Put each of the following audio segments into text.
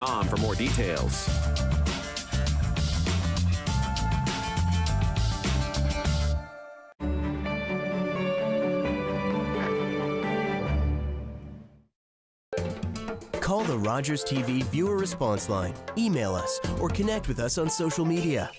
For more details. Call the Rogers TV viewer response line, email us, or connect with us on social media.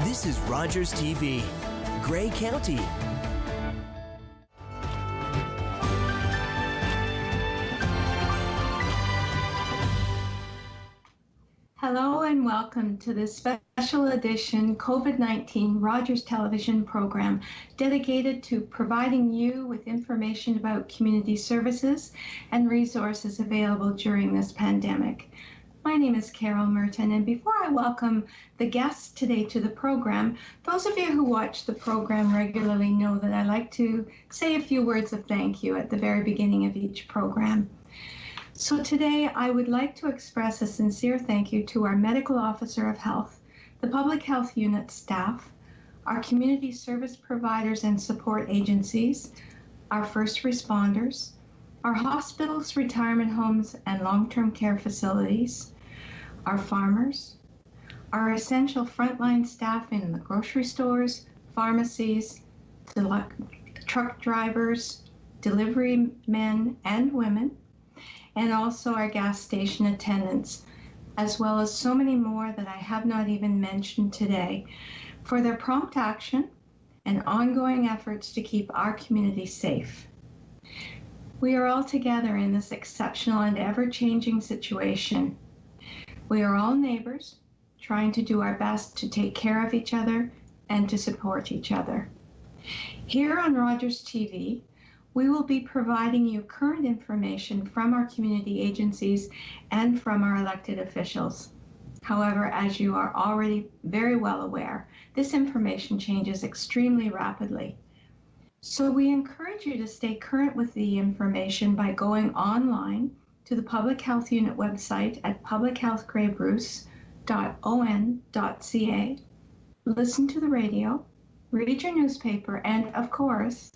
This is Rogers TV, Grey County. Hello and welcome to this special edition COVID-19 Rogers television program dedicated to providing you with information about community services and resources available during this pandemic. My name is Carol Merton, and before I welcome the guests today to the program, those of you who watch the program regularly know that I like to say a few words of thank you at the very beginning of each program. So today I would like to express a sincere thank you to our Medical Officer of Health, the Public Health Unit staff, our community service providers and support agencies, our first responders, our hospitals, retirement homes, and long-term care facilities, our farmers, our essential frontline staff in the grocery stores, pharmacies, the truck drivers, delivery men and women, and also our gas station attendants, as well as so many more that I have not even mentioned today, for their prompt action and ongoing efforts to keep our community safe. We are all together in this exceptional and ever-changing situation. We are all neighbors, trying to do our best to take care of each other and to support each other. Here on Rogers TV, we will be providing you current information from our community agencies and from our elected officials. However, as you are already very well aware, this information changes extremely rapidly. So we encourage you to stay current with the information by going online to the Public Health Unit website at publichealthgraybruce.on.ca, listen to the radio, read your newspaper, and of course,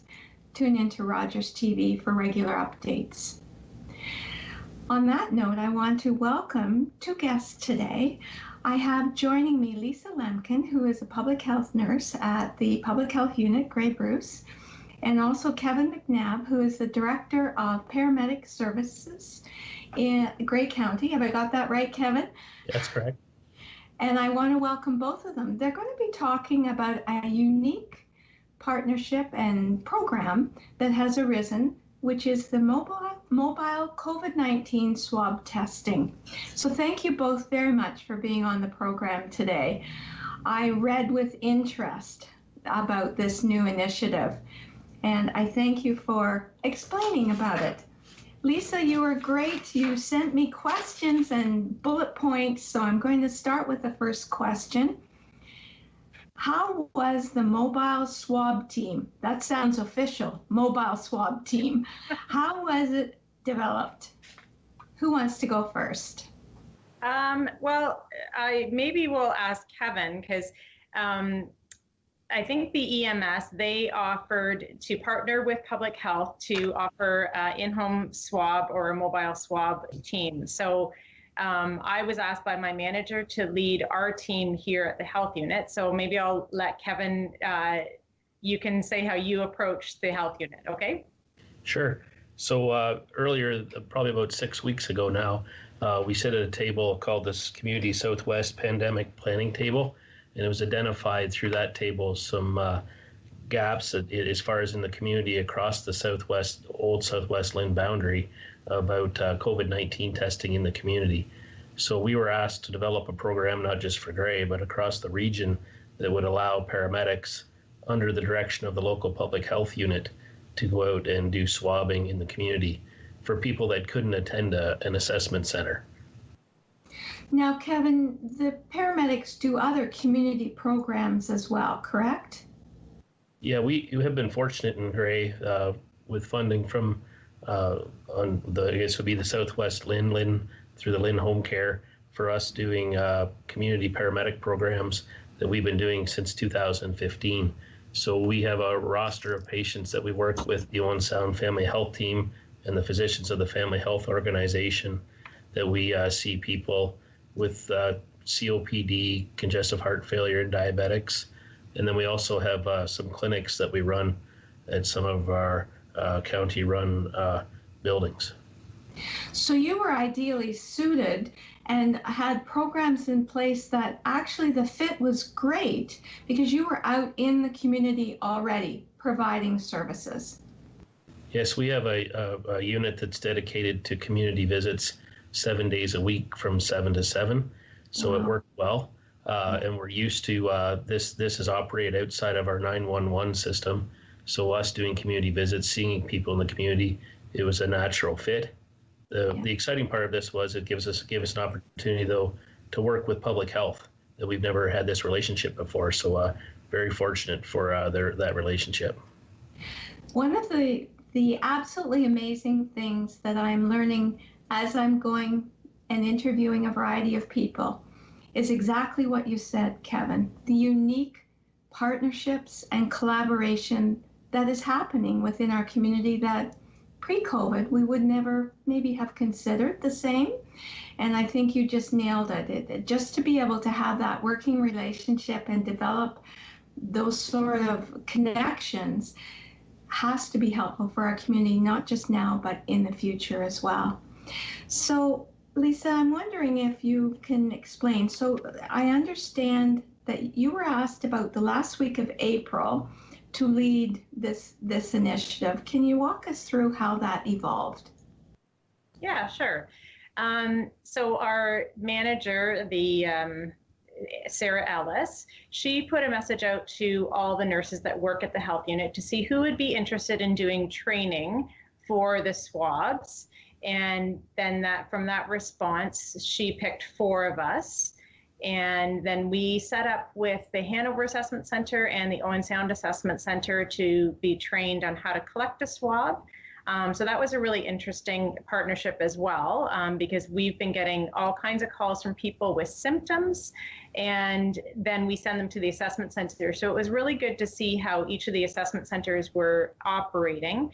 tune into Rogers TV for regular updates. On that note, I want to welcome two guests today. I have joining me Lisa Lambin, who is a public health nurse at the Public Health Unit, Grey Bruce, and also Kevin McNab, who is the Director of Paramedic Services in Grey County. Have I got that right, Kevin? That's correct. And I want to welcome both of them. They're going to be talking about a unique partnership and program that has arisen, which is the mobile COVID-19 swab testing. So thank you both very much for being on the program today. I read with interest about this new initiative, and I thank you for explaining about it. Lisa, you were great. You sent me questions and bullet points, so I'm going to start with the first question. How was the mobile swab team? That sounds official, mobile swab team. How was it developed? Who wants to go first? Well, maybe we'll ask Kevin, because I think the EMS, they offered to partner with public health to offer in-home swab or a mobile swab team. So I was asked by my manager to lead our team here at the health unit. So maybe I'll let Kevin, you can say how you approached the health unit, okay? Sure. So earlier, probably about 6 weeks ago now, we sit at a table called this Community Southwest Pandemic Planning Table. And it was identified through that table some gaps as far as in the community across the old Southwest Lynn boundary about COVID-19 testing in the community. So we were asked to develop a program not just for Grey, but across the region that would allow paramedics under the direction of the local public health unit to go out and do swabbing in the community for people that couldn't attend an assessment center. Now, Kevin, the paramedics do other community programs as well, correct? Yeah, we have been fortunate in Grey with funding from on the, I guess would be the Southwest Lynn through the Lynn Home Care for us doing community paramedic programs that we've been doing since 2015. So we have a roster of patients that we work with the Owen Sound Family Health Team and the physicians of the Family Health Organization that we see people with COPD, congestive heart failure, and diabetics. And then we also have some clinics that we run at some of our county-run buildings. So you were ideally suited and had programs in place that actually the fit was great because you were out in the community already providing services. Yes, we have a unit that's dedicated to community visits 7 days a week from 7 to 7. So It worked well. And we're used to this is operated outside of our 911 system. So us doing community visits, seeing people in the community, it was a natural fit. The exciting part of this was it gave us an opportunity, though, to work with public health that we've never had this relationship before. So very fortunate for that relationship. One of the absolutely amazing things that I'm learning as I'm going and interviewing a variety of people is exactly what you said, Kevin, the unique partnerships and collaboration that is happening within our community that pre-COVID we would never maybe have considered the same. And I think you just nailed it. Just to be able to have that working relationship and develop those sort of connections has to be helpful for our community, not just now, but in the future as well. So Lisa, I'm wondering if you can explain. So I understand that you were asked about the last week of April to lead this initiative. Can you walk us through how that evolved? Yeah, sure. So our manager, Sarah Ellis, she put a message out to all the nurses that work at the health unit to see who would be interested in doing training for the swabs. And then from that response, she picked 4 of us. And then we set up with the Hanover Assessment Center and the Owen Sound Assessment Center to be trained on how to collect a swab. So that was a really interesting partnership as well, because we've been getting all kinds of calls from people with symptoms, and then we send them to the assessment center. So it was really good to see how each of the assessment centers were operating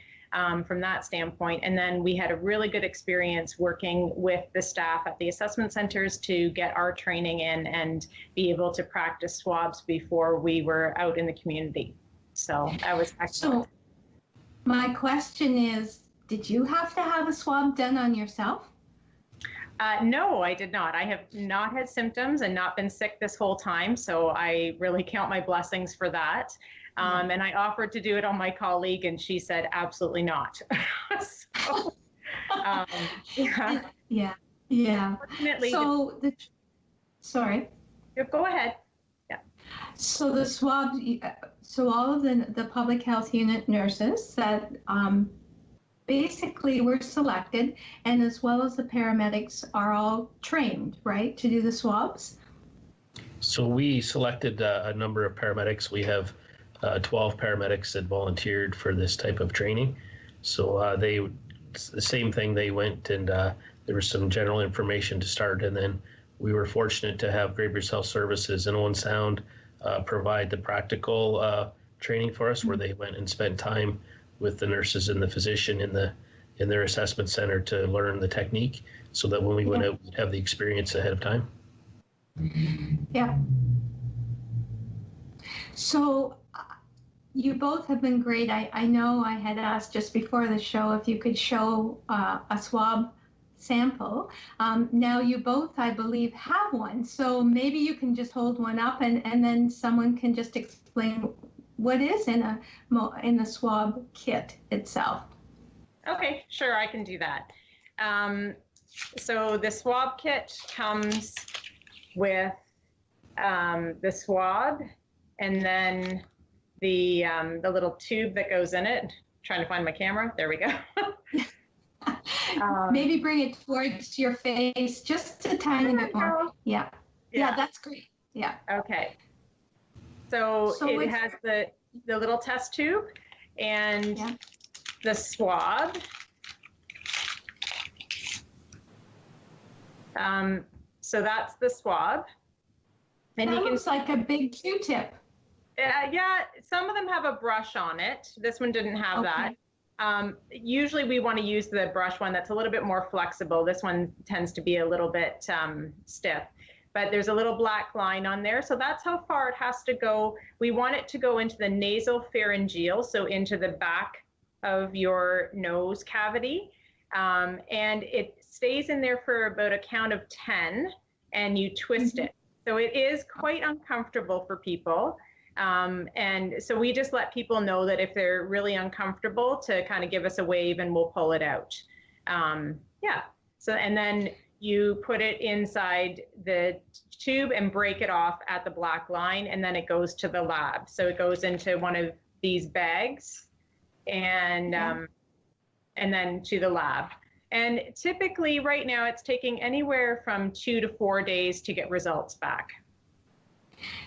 from that standpoint. And then we had a really good experience working with the staff at the assessment centers to get our training in and be able to practice swabs before we were out in the community. So that was excellent. So my question is, did you have to have a swab done on yourself? No, I did not. I have not had symptoms and not been sick this whole time. So I really count my blessings for that. And I offered to do it on my colleague, and she said, absolutely not. So, yeah. Fortunately, so sorry. Go ahead. Yeah. So the swabs, so all of the public health unit nurses that basically were selected, and as well as the paramedics are all trained, right, to do the swabs? So we selected a number of paramedics. We have 12 paramedics that volunteered for this type of training. So it's the same thing. They went and there was some general information to start, and then we were fortunate to have Grey Bruce Health Services and Owen Sound provide the practical training for us, where they went and spent time with the nurses and the physician in their assessment center to learn the technique, so that when we went out, we'd have the experience ahead of time. Yeah. So you both have been great. I know I had asked just before the show if you could show a swab sample. Now you both, I believe, have one. So maybe you can just hold one up and then someone can just explain what is in the swab kit itself. Okay, sure, I can do that. So the swab kit comes with the swab, and then the little tube that goes in it. Trying to find my camera. There we go. Maybe bring it towards your face just a tiny bit more. Yeah. Yeah, that's great. Yeah. Okay. So it has the little test tube and the swab. So that's the swab. And that you looks like a big Q-tip. Yeah, some of them have a brush on it. This one didn't have that. Usually we want to use the brush one that's a little bit more flexible. This one tends to be a little bit stiff, but there's a little black line on there. So that's how far it has to go. We want it to go into the nasal pharyngeal, so into the back of your nose cavity. And it stays in there for about a count of 10, and you twist it. So it is quite uncomfortable for people. And so we just let people know that if they're really uncomfortable to kind of give us a wave and we'll pull it out. So, and then you put it inside the tube and break it off at the black line, and then it goes to the lab. So it goes into one of these bags and then to the lab. And typically right now it's taking anywhere from 2 to 4 days to get results back.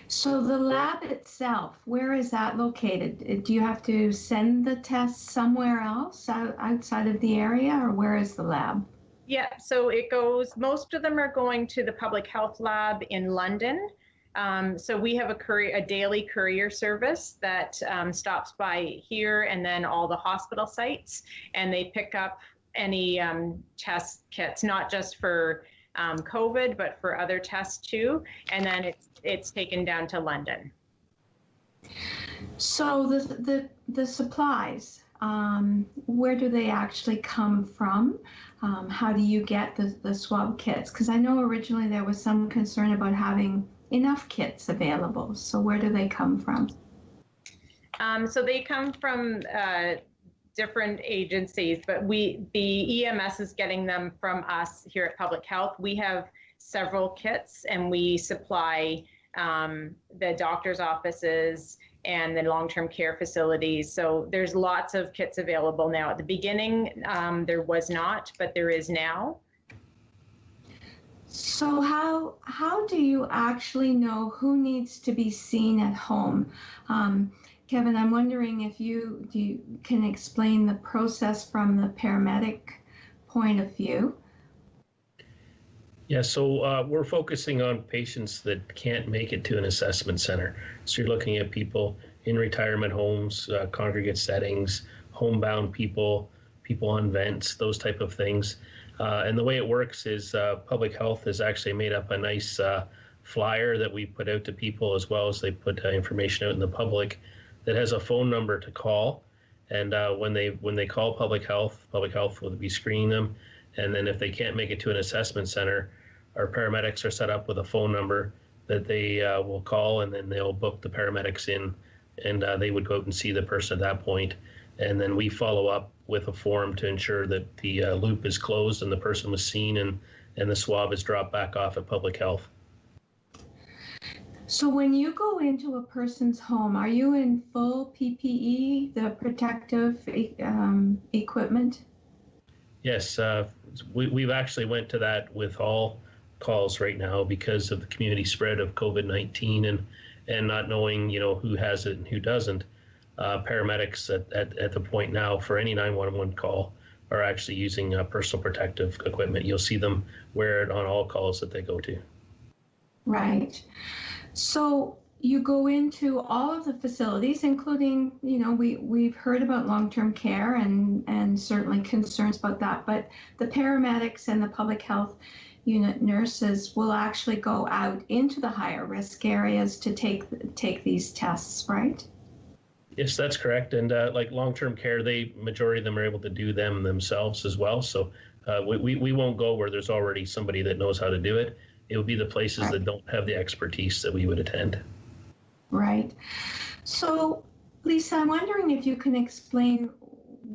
So the lab itself, where is that located? Do you have to send the test somewhere else outside of the area, or where is the lab? Yeah, so it goes, most of them are going to the public health lab in London. So we have a daily courier service that stops by here and then all the hospital sites, and they pick up any test kits, not just for COVID, but for other tests too. And then it's taken down to London. So the supplies, where do they actually come from? How do you get the swab kits? Because I know originally there was some concern about having enough kits available. So where do they come from? So they come from different agencies, but the EMS is getting them from us here at Public Health. We have several kits, and we supply the doctor's offices and the long-term care facilities. So there's lots of kits available now. At the beginning, there was not, but there is now. So how do you actually know who needs to be seen at home? Kevin, I'm wondering if you can explain the process from the paramedic point of view. Yeah, so we're focusing on patients that can't make it to an assessment center. So you're looking at people in retirement homes, congregate settings, homebound people, people on vents, those type of things. And the way it works is Public Health has actually made up a nice flyer that we put out to people, as well as they put information out in the public that has a phone number to call. And when they call Public Health will be screening them. And then if they can't make it to an assessment center, our paramedics are set up with a phone number that they will call, and then they'll book the paramedics in, and they would go out and see the person at that point. And then we follow up with a form to ensure that the loop is closed and the person was seen, and the swab is dropped back off at Public Health. So when you go into a person's home, are you in full PPE, the protective equipment? Yes, we've actually went to that with all calls right now because of the community spread of COVID-19 and not knowing, who has it and who doesn't. Paramedics at the point now for any 911 call are actually using personal protective equipment. You'll see them wear it on all calls that they go to. Right. So you go into all of the facilities, including, we've heard about long-term care and certainly concerns about that, but the paramedics and the public health unit nurses will actually go out into the higher risk areas to take these tests, right? Yes, that's correct. And like long-term care, majority of them are able to do them themselves as well. So we won't go where there's already somebody that knows how to do it. It would be the places that don't have the expertise that we would attend. Right. So, Lisa, I'm wondering if you can explain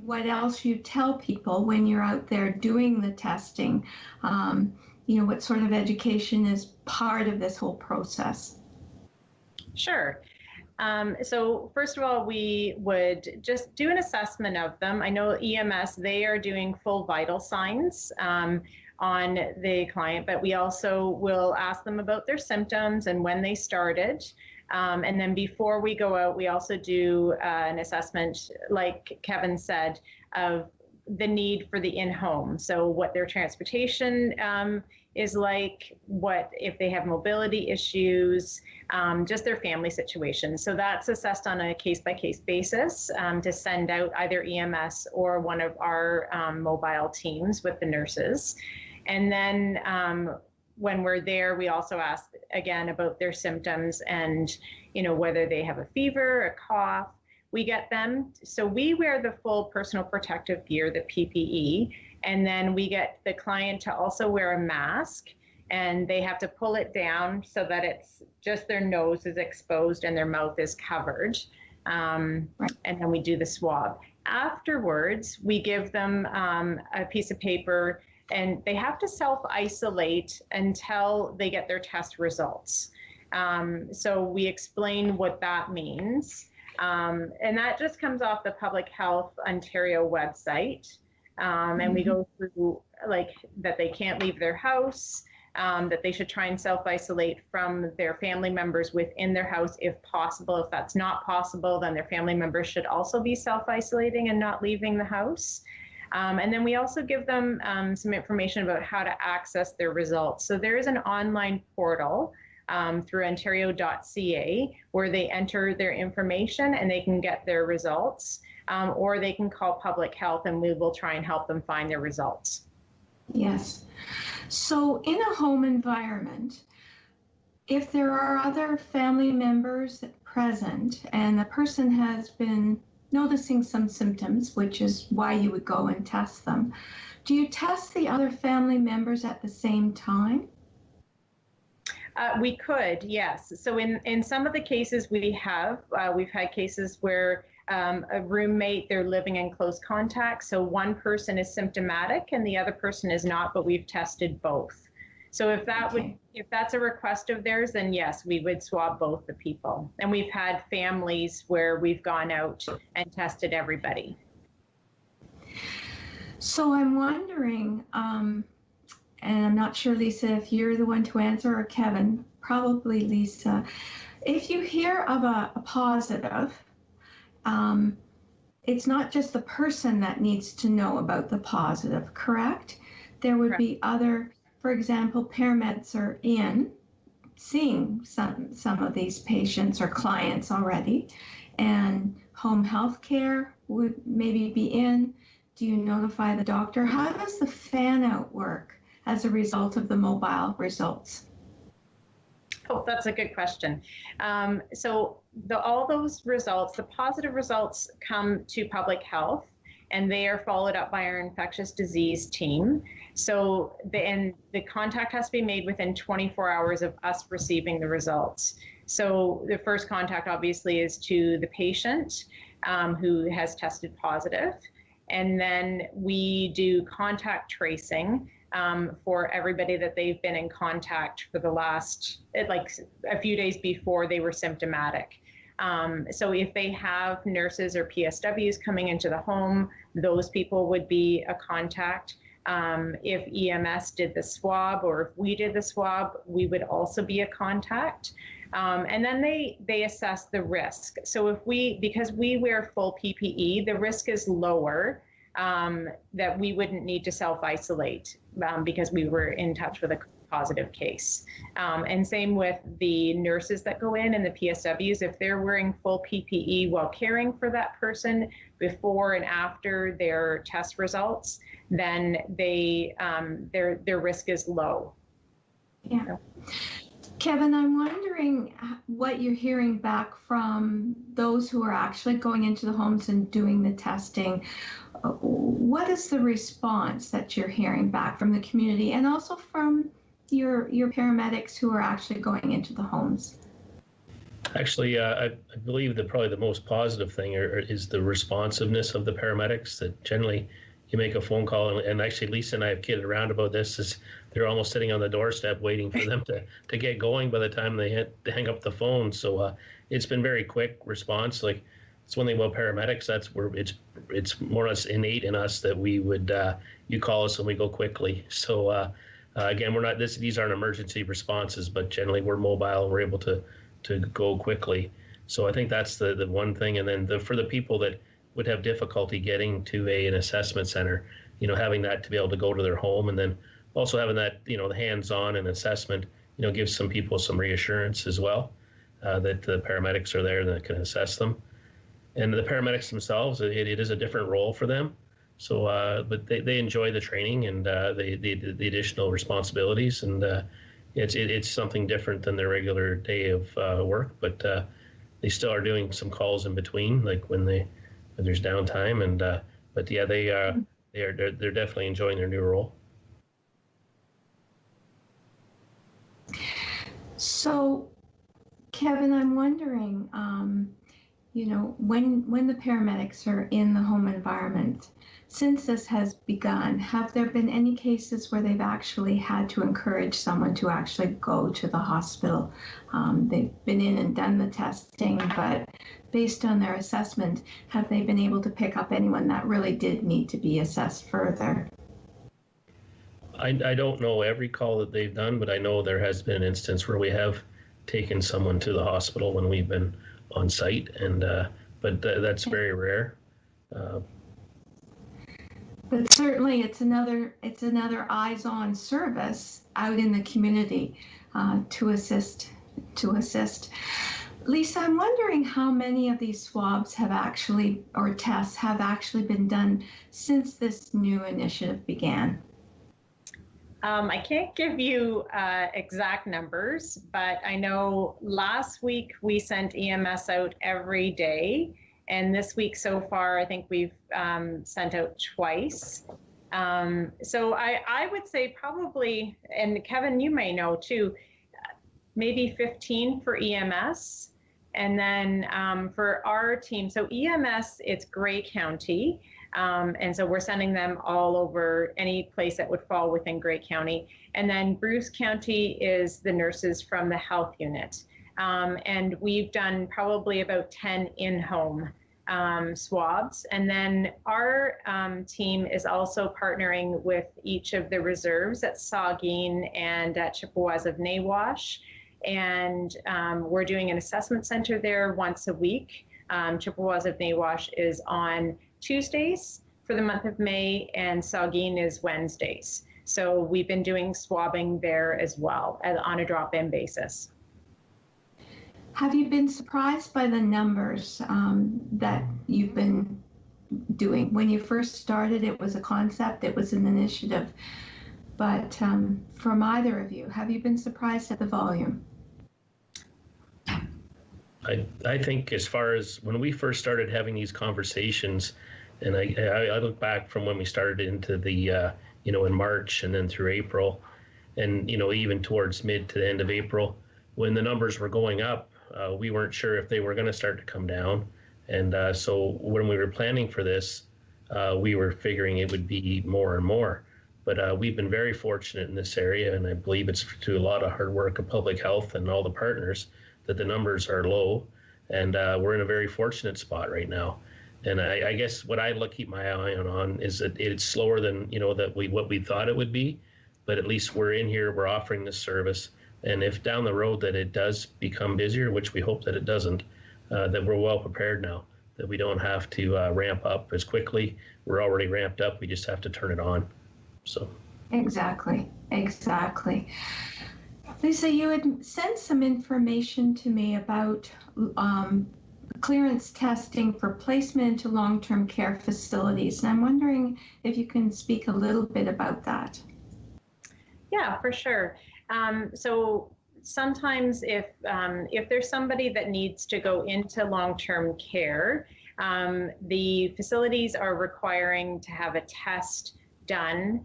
what else you tell people when you're out there doing the testing. What sort of education is part of this whole process? Sure. So first of all, we would just do an assessment of them. I know EMS, they are doing full vital signs on the client, but we also will ask them about their symptoms and when they started. And then before we go out, we also do an assessment, like Kevin said, of the need for the in-home. So what their transportation is like, what if they have mobility issues, just their family situation. So that's assessed on a case-by-case basis to send out either EMS or one of our mobile teams with the nurses. And then when we're there, we also ask again about their symptoms and, whether they have a fever, a cough. We get them. So we wear the full personal protective gear, the PPE, and then we get the client to also wear a mask, and they have to pull it down so that it's just their nose is exposed and their mouth is covered. And then we do the swab. Afterwards, we give them a piece of paper, and they have to self-isolate until they get their test results. So we explain what that means. And that just comes off the Public Health Ontario website. And we go through that they can't leave their house, that they should try and self-isolate from their family members within their house if possible. If that's not possible, then their family members should also be self-isolating and not leaving the house. And then we also give them some information about how to access their results. So there is an online portal through ontario.ca where they enter their information and they can get their results, or they can call Public Health and we will try and help them find their results. Yes. So in a home environment, if there are other family members present and the person has been noticing some symptoms, which is why you would go and test them, do you test the other family members at the same time? We could, yes. So in some of the cases we've had cases where a roommate, they're living in close contact. So one person is symptomatic and the other person is not, but we've tested both. So if that's a request of theirs, then yes, we would swab both the people. And we've had families where we've gone out and tested everybody. So I'm wondering, and I'm not sure, Lisa, if you're the one to answer or Kevin, probably Lisa, if you hear of a positive, it's not just the person that needs to know about the positive, correct? There would be other, for example, paramedics are seeing some of these patients or clients already, and home health care would maybe be in. Do you notify the doctor? How does the fan out work as a result of the mobile results? Oh, that's a good question. So all those results, the positive results, come to Public Health, and they are followed up by our infectious disease team. So the contact has to be made within 24 hours of us receiving the results. So the first contact obviously is to the patient who has tested positive. And then we do contact tracing for everybody that they've been in contact for the last, like a few days before they were symptomatic. So if they have nurses or PSWs coming into the home, those people would be a contact. If EMS did the swab or if we did the swab, we would also be a contact. And then they assess the risk. So because we wear full PPE, the risk is lower that we wouldn't need to self-isolate because we were in touch with a positive case. And same with the nurses that go in and the PSWs, if they're wearing full PPE while caring for that person before and after their test results, then their risk is low. Yeah. Kevin, I'm wondering what you're hearing back from those who are actually going into the homes and doing the testing. What is the response that you're hearing back from the community and also from your paramedics who are actually going into the homes? Actually, I believe that probably the most positive thing is the responsiveness of the paramedics. That generally, you make a phone call, and actually Lisa and I have kidded around about this. Is they're almost sitting on the doorstep waiting for them to get going by the time they hang up the phone. So it's been very quick response. Like, it's one thing about paramedics. That's where it's more or less innate in us that we would you call us and we go quickly. So again, we're not these aren't emergency responses, but generally we're mobile. We're able to go quickly. So I think that's the one thing. And then for the people that would have difficulty getting to an assessment center, having that to be able to go to their home, and then also having that, the hands-on and assessment, gives some people some reassurance as well, that the paramedics are there that can assess them. And the paramedics themselves, it is a different role for them. So, but they enjoy the training and the additional responsibilities, and it's something different than their regular day of work. But they still are doing some calls in between, like when there's downtime. And but yeah, they're definitely enjoying their new role. So, Kevin, I'm wondering, when the paramedics are in the home environment, since this has begun, have there been any cases where they've actually had to encourage someone to actually go to the hospital? They've been in and done the testing, but based on their assessment, have they been able to pick up anyone that really did need to be assessed further? I don't know every call that they've done, but I know there has been an instance where we have taken someone to the hospital when we've been on site, and but that's very rare. But certainly, it's another eyes-on service out in the community to assist. Lisa, I'm wondering how many of these swabs or tests have actually been done since this new initiative began. I can't give you exact numbers, but I know last week we sent EMS out every day. And this week so far, I think we've sent out twice. So I would say probably, and Kevin, you may know too, maybe 15 for EMS. And then for our team, so EMS, it's Grey County. And so we're sending them all over any place that would fall within Grey County. And then Bruce County is the nurses from the health unit. And we've done probably about 10 in-home swabs. And then our team is also partnering with each of the reserves at Saugeen and at Chippewas of Nawash. And we're doing an assessment center there once a week. Chippewas of Nawash is on Tuesdays for the month of May, and Saugeen is Wednesdays. So we've been doing swabbing there as well on a drop-in basis. Have you been surprised by the numbers that you've been doing? When you first started, it was a concept, it was an initiative. But from either of you, have you been surprised at the volume? I think as far as when we first started having these conversations, and I look back from when we started into the, in March and then through April, and, even towards mid to the end of April, when the numbers were going up, we weren't sure if they were going to start to come down. And so when we were planning for this, we were figuring it would be more and more. But we've been very fortunate in this area, and I believe it's through a lot of hard work of public health and all the partners that the numbers are low, and we're in a very fortunate spot right now. And I guess what I keep my eye on is that it's slower than what we thought it would be, but at least we're in here, we're offering this service, and if down the road that it does become busier, which we hope that it doesn't, that we're well prepared now, that we don't have to ramp up as quickly. We're already ramped up, we just have to turn it on. So exactly. Lisa, you had sent some information to me about clearance testing for placement into long-term care facilities, and I'm wondering if you can speak a little bit about that. Yeah, for sure. So sometimes if there's somebody that needs to go into long-term care, the facilities are requiring to have a test done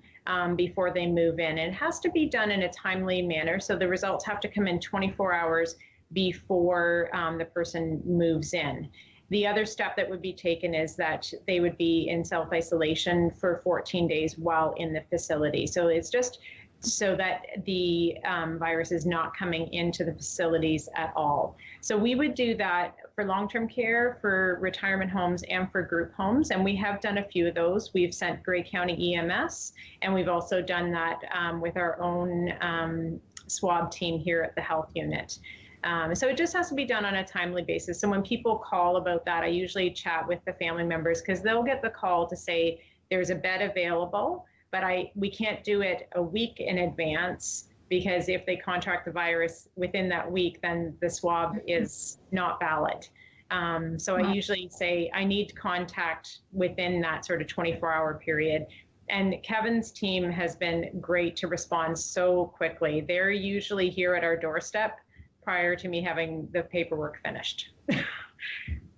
before they move in. And it has to be done in a timely manner. So the results have to come in 24 hours before the person moves in. The other step that would be taken is that they would be in self-isolation for 14 days while in the facility. So it's just so that the virus is not coming into the facilities at all. So we would do that for long-term care, for retirement homes, and for group homes. And we have done a few of those. We've sent Grey County EMS, and we've also done that with our own swab team here at the health unit. So it just has to be done on a timely basis. So when people call about that, I usually chat with the family members, because they'll get the call to say there's a bed available, but we can't do it a week in advance, because if they contract the virus within that week, then the swab is not valid. So I usually say I need contact within that sort of 24-hour period. And Kevin's team has been great to respond so quickly. They're usually here at our doorstep prior to me having the paperwork finished.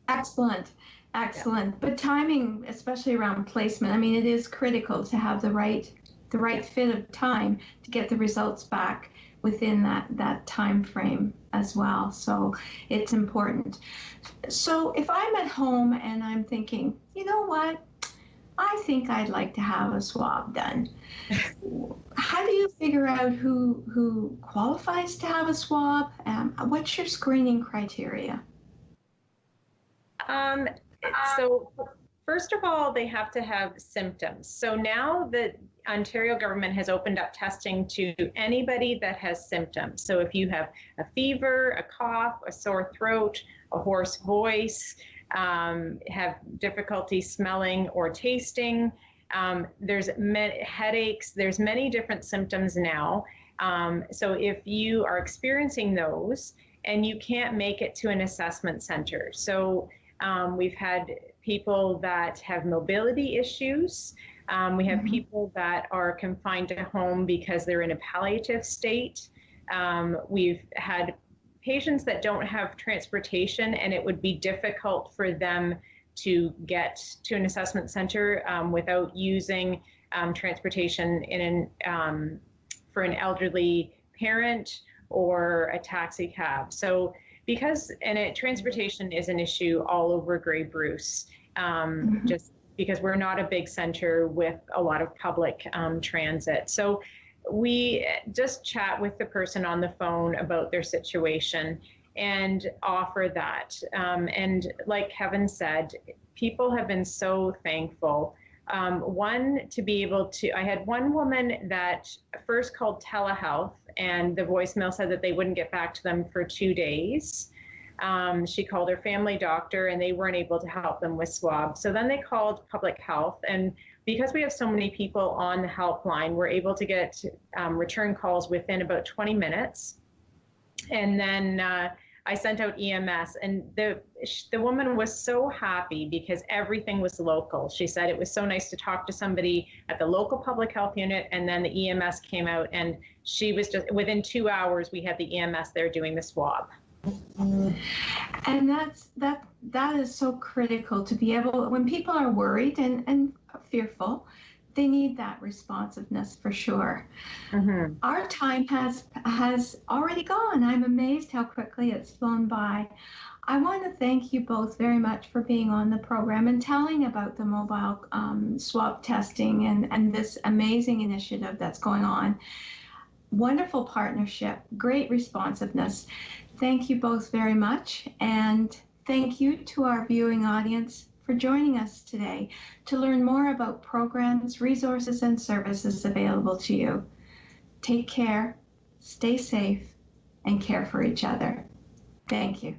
Excellent. Excellent. Yeah. But timing, especially around placement, I mean, it is critical to have the right fit of time to get the results back within that time frame as well. So it's important. So if I'm at home and I'm thinking, you know what, I think I'd like to have a swab done. How do you figure out who qualifies to have a swab? What's your screening criteria? So first of all, they have to have symptoms. So now the Ontario government has opened up testing to anybody that has symptoms. So if you have a fever, a cough, a sore throat, a hoarse voice, have difficulty smelling or tasting, there's headaches, there's many different symptoms now. So if you are experiencing those and you can't make it to an assessment center, so we've had people that have mobility issues. We have people that are confined to home because they're in a palliative state. We've had patients that don't have transportation, and it would be difficult for them to get to an assessment center without using transportation for an elderly parent or a taxi cab. So transportation is an issue all over Grey Bruce, just because we're not a big center with a lot of public transit. So we just chat with the person on the phone about their situation and offer that. And like Kevin said, people have been so thankful. I had one woman that first called telehealth, and the voicemail said that they wouldn't get back to them for 2 days. She called her family doctor, and they weren't able to help them with swabs. So then they called public health, and because we have so many people on the helpline, we're able to get return calls within about 20 minutes. And then I sent out EMS, and the woman was so happy because everything was local. She said it was so nice to talk to somebody at the local public health unit, and then the EMS came out, and she was just, within 2 hours, we had the EMS there doing the swab. And that is so critical to be able, when people are worried and fearful, they need that responsiveness for sure. Mm-hmm. Our time has already gone. I'm amazed how quickly it's flown by. I want to thank you both very much for being on the program and telling about the mobile swab testing and this amazing initiative that's going on. Wonderful partnership, great responsiveness. Thank you both very much, and thank you to our viewing audience for joining us today to learn more about programs, resources, and services available to you. Take care, stay safe, and care for each other. Thank you.